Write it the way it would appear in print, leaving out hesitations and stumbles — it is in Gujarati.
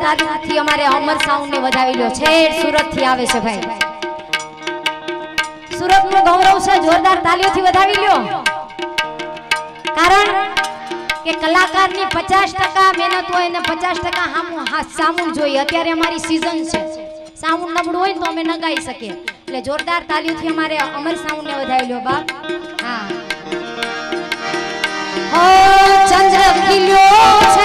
તાલીમથી અમારે અમર સાઉન્ડ ને વધાવી લ્યો છે, સુરત થી આવે છે ભાઈ, સુરત નું ગૌરવ છે, જોરદાર તાલીઓથી વધાવી લ્યો। કારણ કે કલાકારની 50% મહેનત હોય ને 50% સામું જોઈએ। અત્યારે અમારી સીઝન છે, સાઉન્ડ નબળું હોય તો અમે ન ગાઈ શકીએ, એટલે જોરદાર તાલીઓથી અમારે અમર સાઉન્ડ ને વધાવી લ્યો બાપ। હા, ચંદ્ર ખીલ્યો